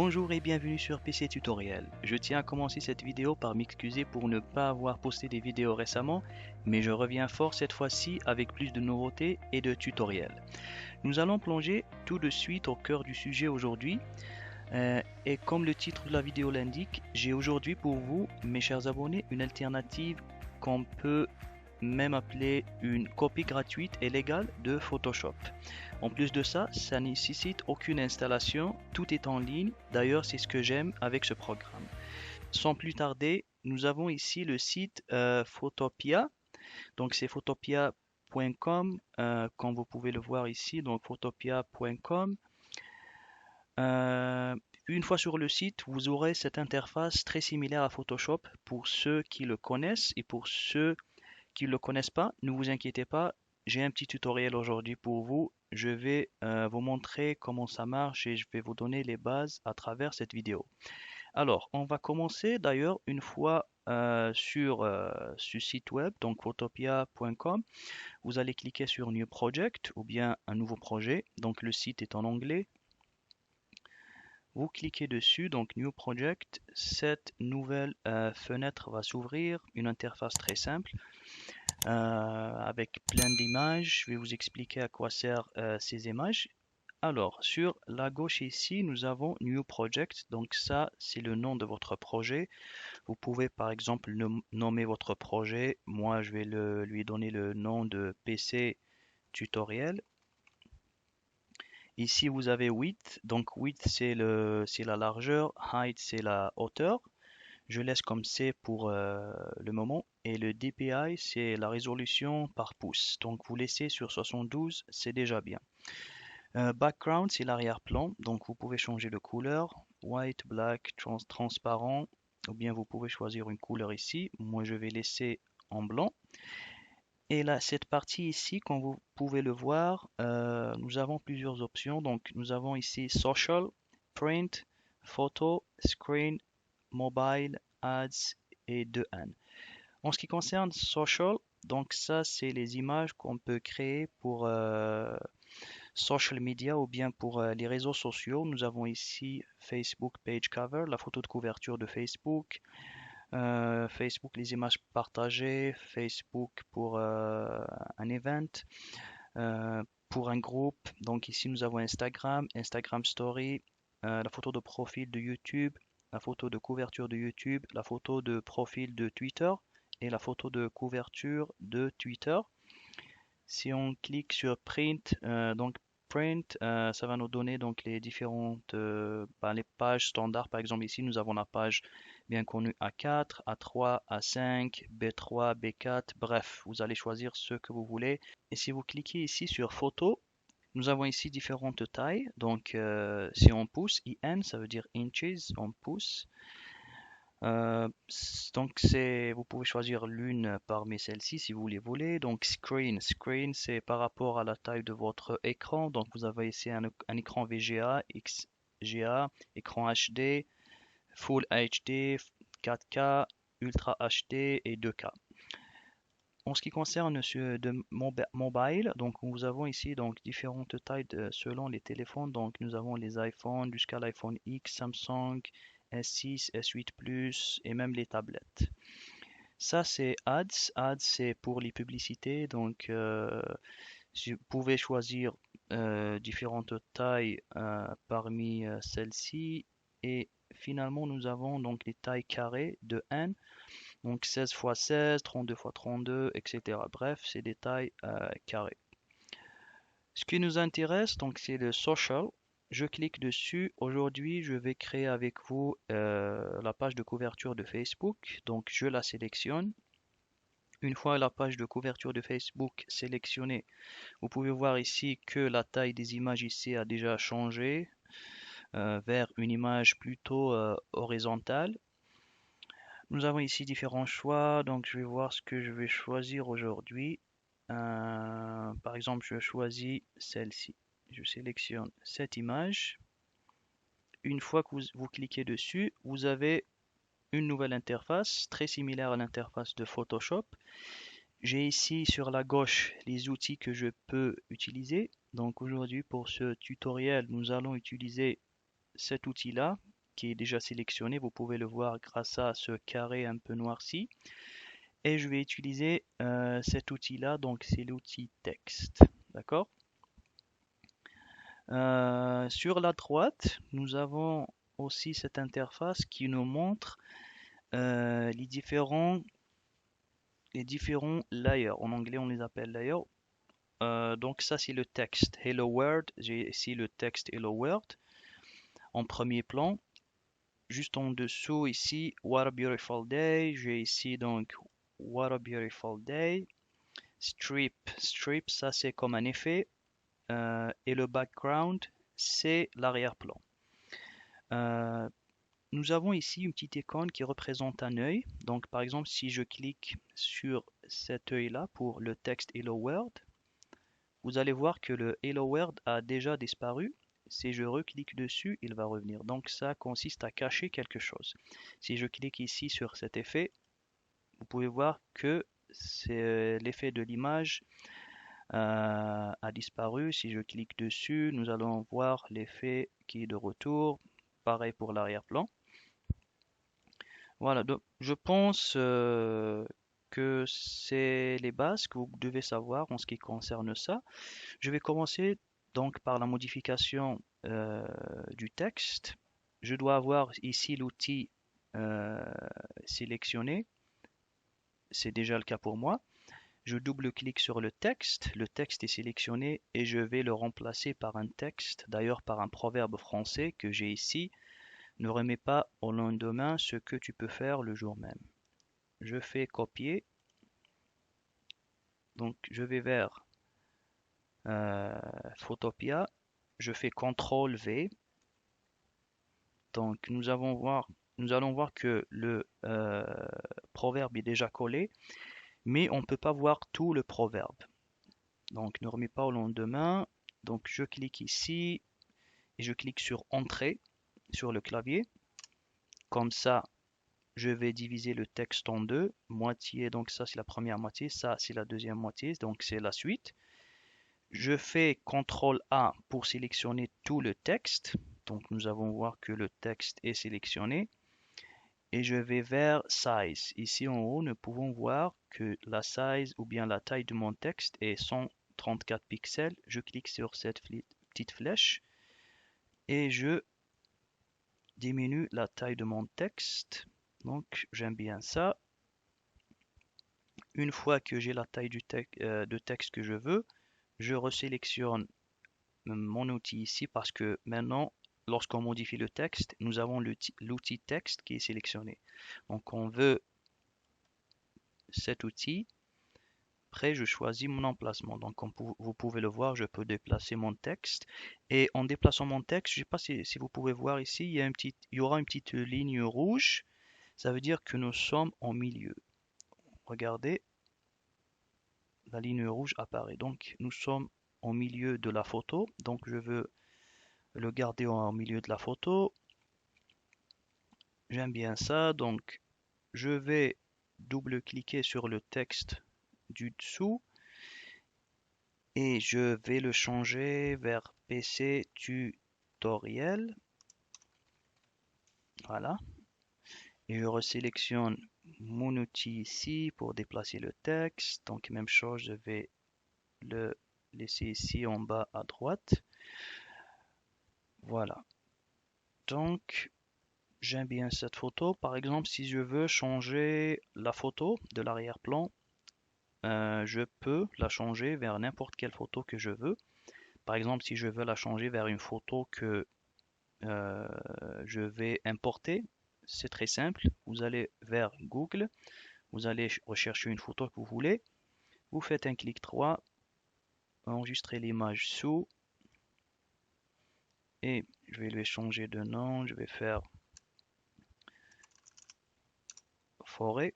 Bonjour et bienvenue sur PC Tutoriel. Je tiens à commencer cette vidéo par m'excuser pour ne pas avoir posté des vidéos récemment, mais je reviens fort cette fois-ci avec plus de nouveautés et de tutoriels. Nous allons plonger tout de suite au cœur du sujet aujourd'hui. Et comme le titre de la vidéo l'indique, j'ai aujourd'hui pour vous, mes chers abonnés, une alternative qu'on peut même appeler une copie gratuite et légale de Photoshop. En plus de ça, ça nécessite aucune installation, tout est en ligne. D'ailleurs, c'est ce que j'aime avec ce programme. Sans plus tarder, nous avons ici le site Photopea. Donc c'est photopea.com, comme vous pouvez le voir ici, donc photopea.com. Une fois sur le site, vous aurez cette interface très similaire à Photoshop pour ceux qui le connaissent, et pour ceux qui ne le connaissent pas, ne vous inquiétez pas, j'ai un petit tutoriel aujourd'hui pour vous. Je vais vous montrer comment ça marche et je vais vous donner les bases à travers cette vidéo. Alors, on va commencer d'ailleurs une fois sur ce site web, donc photopea.com. Vous allez cliquer sur New Project ou bien un nouveau projet. Donc le site est en anglais. Vous cliquez dessus, donc New Project. Cette nouvelle fenêtre va s'ouvrir, une interface très simple. Avec plein d'images. Je vais vous expliquer à quoi servent ces images. Alors, sur la gauche ici, nous avons New Project. Donc ça, c'est le nom de votre projet. Vous pouvez par exemple nommer votre projet. Moi, je vais lui donner le nom de PC Tutoriel. Ici, vous avez width. Donc width, c'est la largeur. Height, c'est la hauteur. Je laisse comme c'est pour le moment. Et le DPI, c'est la résolution par pouce. Donc vous laissez sur 72, c'est déjà bien. Background, c'est l'arrière-plan. Donc vous pouvez changer de couleur. White, black, transparent. Ou bien vous pouvez choisir une couleur ici. Moi, je vais laisser en blanc. Et là, cette partie ici, comme vous pouvez le voir, nous avons plusieurs options. Donc nous avons ici Social, Print, Photo, Screen, Mobile, Ads et 2N. En ce qui concerne Social, donc ça c'est les images qu'on peut créer pour social media ou bien pour les réseaux sociaux. Nous avons ici Facebook Page Cover, la photo de couverture de Facebook, Facebook les images partagées, Facebook pour un event, pour un groupe. Donc ici nous avons Instagram, Instagram Story, la photo de profil de YouTube, la photo de couverture de YouTube, la photo de profil de Twitter et la photo de couverture de Twitter. Si on clique sur Print, donc Print, ça va nous donner donc les différentes les pages standards. Par exemple, ici nous avons la page bien connue A4, A3, A5, B3, B4. Bref, vous allez choisir ce que vous voulez. Et si vous cliquez ici sur Photo, nous avons ici différentes tailles. Donc, si on pousse, IN, ça veut dire inches, on pousse. Donc vous pouvez choisir l'une parmi celles-ci si vous les voulez. Donc screen c'est par rapport à la taille de votre écran. Donc vous avez ici un écran VGA, XGA, écran HD, Full HD, 4K, Ultra HD et 2K. En ce qui concerne mobile, donc nous avons ici donc différentes tailles selon les téléphones. Donc nous avons les iPhones jusqu'à l'iPhone X, Samsung, S6, S8 Plus et même les tablettes. Ça c'est Ads. Ads c'est pour les publicités. Donc vous pouvez choisir différentes tailles parmi celles-ci. Et finalement nous avons donc les tailles carrées de N. Donc 16 x 16, 32 x 32, etc. Bref, c'est des tailles carrées. Ce qui nous intéresse, donc, c'est le social. Je clique dessus. Aujourd'hui, je vais créer avec vous la page de couverture de Facebook. Donc, je la sélectionne. Une fois la page de couverture de Facebook sélectionnée, vous pouvez voir ici que la taille des images ici a déjà changé vers une image plutôt horizontale. Nous avons ici différents choix, donc je vais voir ce que je vais choisir aujourd'hui. Par exemple, je choisis celle-ci. Je sélectionne cette image. Une fois que vous cliquez dessus, vous avez une nouvelle interface, très similaire à l'interface de Photoshop. J'ai ici sur la gauche les outils que je peux utiliser. Donc aujourd'hui, pour ce tutoriel, nous allons utiliser cet outil-là. qui est déjà sélectionné. Vous pouvez le voir grâce à ce carré un peu noirci. Et je vais utiliser cet outil-là, donc c'est l'outil texte. D'accord? Sur la droite, nous avons aussi cette interface qui nous montre les différents layers. En anglais, on les appelle layers. Donc ça, c'est le texte Hello World. J'ai ici le texte Hello World en premier plan. Juste en dessous, ici, What a Beautiful Day. J'ai ici donc What a Beautiful Day. Strip. Strip, ça c'est comme un effet. Et le background, c'est l'arrière-plan. Nous avons ici une petite icône qui représente un œil. Donc par exemple, si je clique sur cet œil-là pour le texte Hello World, vous allez voir que le Hello World a déjà disparu. Si je reclique dessus, il va revenir. Donc ça consiste à cacher quelque chose. Si je clique ici sur cet effet, vous pouvez voir que l'effet de l'image a disparu. Si je clique dessus, nous allons voir l'effet qui est de retour. Pareil pour l'arrière-plan. Voilà, donc je pense que c'est les bases que vous devez savoir en ce qui concerne ça. Je vais commencer donc par la modification du texte. Je dois avoir ici l'outil sélectionné. C'est déjà le cas pour moi. Je double-clique sur le texte est sélectionné et je vais le remplacer par un texte, d'ailleurs par un proverbe français que j'ai ici. Ne remets pas au lendemain ce que tu peux faire le jour même. Je fais copier, donc je vais vers Photopea, je fais CTRL V, donc nous allons voir que le proverbe est déjà collé, mais on ne peut pas voir tout le proverbe. Donc ne remets pas au lendemain, donc je clique ici et je clique sur Entrée sur le clavier, comme ça je vais diviser le texte en deux, moitié, donc ça c'est la première moitié, ça c'est la deuxième moitié, donc c'est la suite. Je fais CTRL A pour sélectionner tout le texte, donc nous allons voir que le texte est sélectionné. Et je vais vers Size. Ici en haut, nous pouvons voir que la size ou bien la taille de mon texte est 134 pixels. Je clique sur cette petite flèche et je diminue la taille de mon texte. Donc j'aime bien ça. Une fois que j'ai la taille de texte que je veux, je resélectionne mon outil ici parce que maintenant, lorsqu'on modifie le texte, nous avons l'outil texte qui est sélectionné. Donc on veut cet outil. Après, je choisis mon emplacement. Donc comme vous pouvez le voir, je peux déplacer mon texte. Et en déplaçant mon texte, je ne sais pas si vous pouvez voir ici, il y aura une petite ligne rouge. Ça veut dire que nous sommes en milieu. Regardez, la ligne rouge apparaît. Donc nous sommes au milieu de la photo. Donc je veux le garder au milieu de la photo. J'aime bien ça. Donc je vais double-cliquer sur le texte du dessous et je vais le changer vers PC tutoriel. Voilà. Et je resélectionne mon outil ici pour déplacer le texte. Donc même chose, je vais le laisser ici en bas à droite. Voilà. Donc j'aime bien cette photo. Par exemple, si je veux changer la photo de l'arrière-plan, je peux la changer vers n'importe quelle photo que je veux. Par exemple, si je veux la changer vers une photo que je vais importer, c'est très simple. Vous allez vers Google, vous allez rechercher une photo que vous voulez, vous faites un clic droit, enregistrer l'image sous, et je vais lui changer de nom, je vais faire forêt,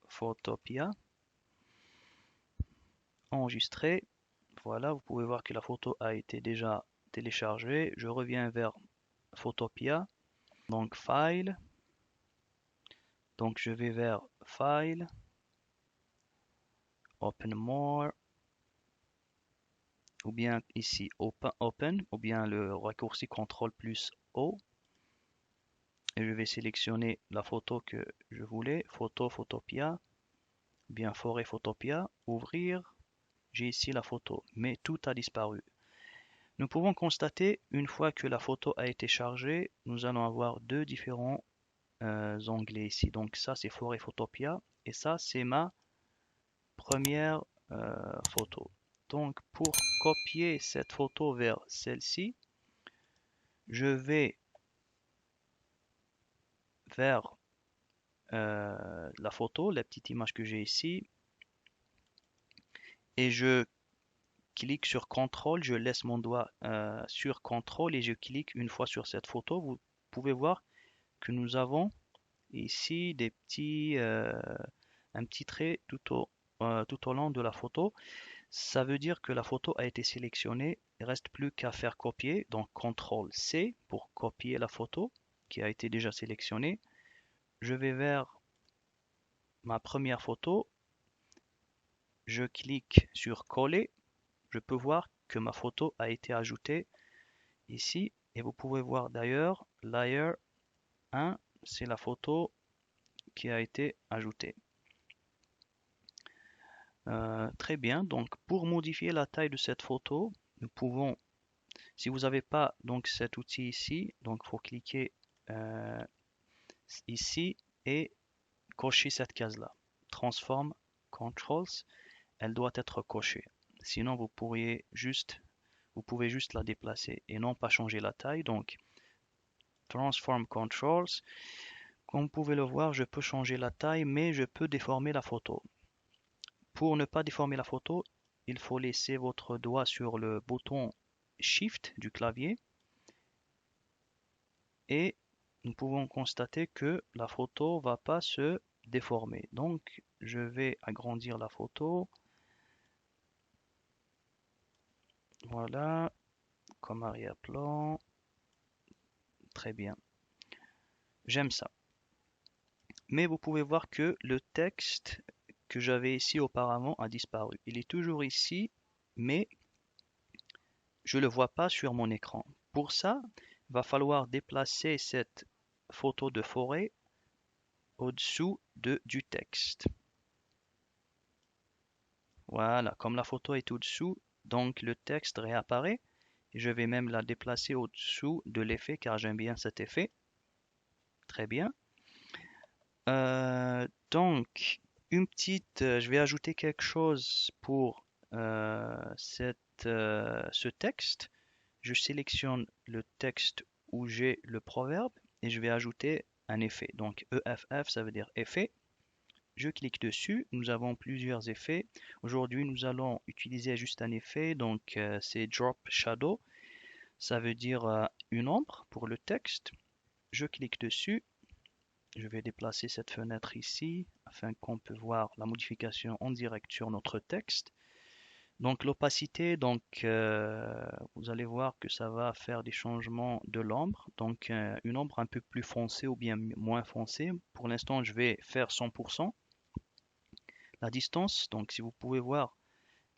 Photopea, enregistrer. Voilà, vous pouvez voir que la photo a été déjà téléchargée. Je reviens vers Photopea, donc File. Donc je vais vers File, Open More, ou bien ici Open, ou bien le raccourci CTRL plus O. Et je vais sélectionner la photo que je voulais, Photopia, bien Forêt Photopia, ouvrir. J'ai ici la photo, mais tout a disparu. Nous pouvons constater, une fois que la photo a été chargée, nous allons avoir deux différents onglets ici. Donc ça, c'est Forêt Photopia, et ça, c'est ma première photo. Donc pour copier cette photo vers celle-ci, je vais vers la photo, la petite image que j'ai ici, et je clique sur CTRL, je laisse mon doigt sur CTRL et je clique une fois sur cette photo. Vous pouvez voir que nous avons ici un petit trait tout au long de la photo. Ça veut dire que la photo a été sélectionnée. Il ne reste plus qu'à faire copier. Donc CTRL C pour copier la photo qui a été déjà sélectionnée. Je vais vers ma première photo. Je clique sur coller. Je peux voir que ma photo a été ajoutée ici. Et vous pouvez voir d'ailleurs, layer 1, c'est la photo qui a été ajoutée. Très bien, donc pour modifier la taille de cette photo, nous pouvons, si vous n'avez pas donc cet outil ici, donc il faut cliquer euh, ici et cocher cette case-là. Transform Controls, elle doit être cochée. Sinon, vous pouvez juste la déplacer et non pas changer la taille. Donc, Transform Controls, comme vous pouvez le voir, je peux changer la taille, mais je peux déformer la photo. Pour ne pas déformer la photo, il faut laisser votre doigt sur le bouton Shift du clavier et nous pouvons constater que la photo va pas se déformer. Donc, je vais agrandir la photo. Voilà, comme arrière-plan. Très bien. J'aime ça. Mais vous pouvez voir que le texte que j'avais ici auparavant a disparu. Il est toujours ici, mais je ne le vois pas sur mon écran. Pour ça, il va falloir déplacer cette photo de forêt au-dessous du texte. Voilà, comme la photo est au-dessous, donc le texte réapparaît. Et je vais même la déplacer au-dessous de l'effet car j'aime bien cet effet. Très bien. Donc, je vais ajouter quelque chose pour ce texte. Je sélectionne le texte où j'ai le proverbe et je vais ajouter un effet. Donc EFF, ça veut dire effet. Je clique dessus. Nous avons plusieurs effets. Aujourd'hui, nous allons utiliser juste un effet. Donc c'est Drop Shadow. Ça veut dire une ombre pour le texte. Je clique dessus. Je vais déplacer cette fenêtre ici afin qu'on puisse voir la modification en direct sur notre texte. Donc l'opacité, vous allez voir que ça va faire des changements de l'ombre. Donc une ombre un peu plus foncée ou bien moins foncée. Pour l'instant, je vais faire 100%. La distance, donc si vous pouvez voir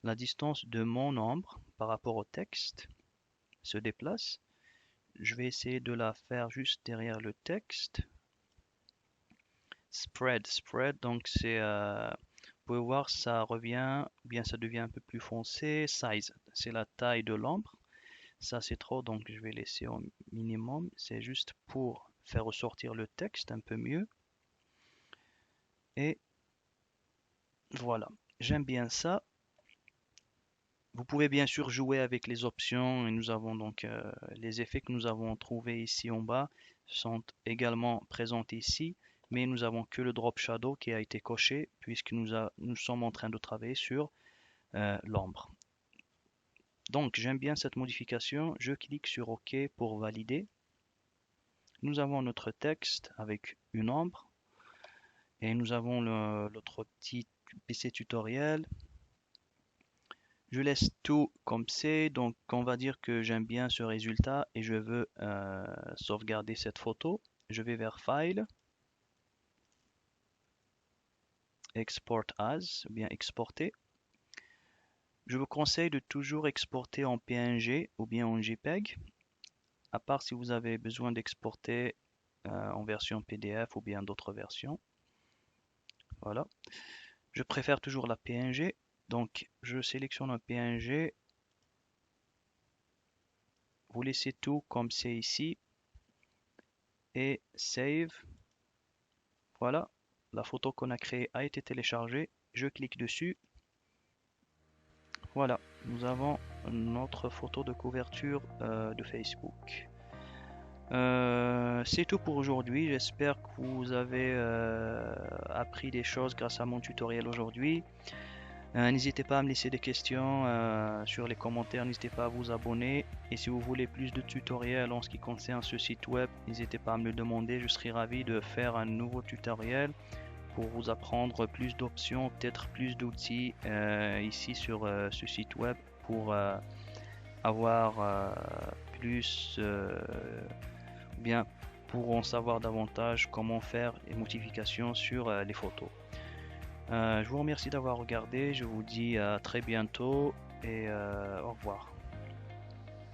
la distance de mon ombre par rapport au texte se déplace. Je vais essayer de la faire juste derrière le texte. Spread, donc vous pouvez voir ça revient, bien ça devient un peu plus foncé. Size, c'est la taille de l'ombre. Ça c'est trop, donc je vais laisser au minimum. C'est juste pour faire ressortir le texte un peu mieux. Et voilà, j'aime bien ça. Vous pouvez bien sûr jouer avec les options et nous avons donc les effets que nous avons trouvés ici en bas sont également présents ici, mais nous avons que le drop shadow qui a été coché puisque nous sommes en train de travailler sur l'ombre. Donc j'aime bien cette modification, je clique sur OK pour valider. Nous avons notre texte avec une ombre et nous avons l'autre petit PC tutoriel. Je laisse tout comme c'est, donc on va dire que j'aime bien ce résultat et je veux sauvegarder cette photo. Je vais vers File, Export As, ou bien exporter. Je vous conseille de toujours exporter en PNG ou bien en JPEG, à part si vous avez besoin d'exporter en version PDF ou bien d'autres versions. Voilà. Je préfère toujours la PNG, donc je sélectionne un PNG. Vous laissez tout comme c'est ici et Save. Voilà, la photo qu'on a créée a été téléchargée. Je clique dessus. Voilà, nous avons notre photo de couverture de Facebook. C'est tout pour aujourd'hui. J'espère que vous avez appris des choses grâce à mon tutoriel aujourd'hui. N'hésitez pas à me laisser des questions sur les commentaires. N'hésitez pas à vous abonner. Et si vous voulez plus de tutoriels en ce qui concerne ce site web, n'hésitez pas à me le demander. Je serai ravi de faire un nouveau tutoriel pour vous apprendre plus d'options, peut-être plus d'outils ici sur ce site web pour avoir plus bien pour en savoir davantage comment faire les modifications sur les photos. Je vous remercie d'avoir regardé, je vous dis à très bientôt et au revoir.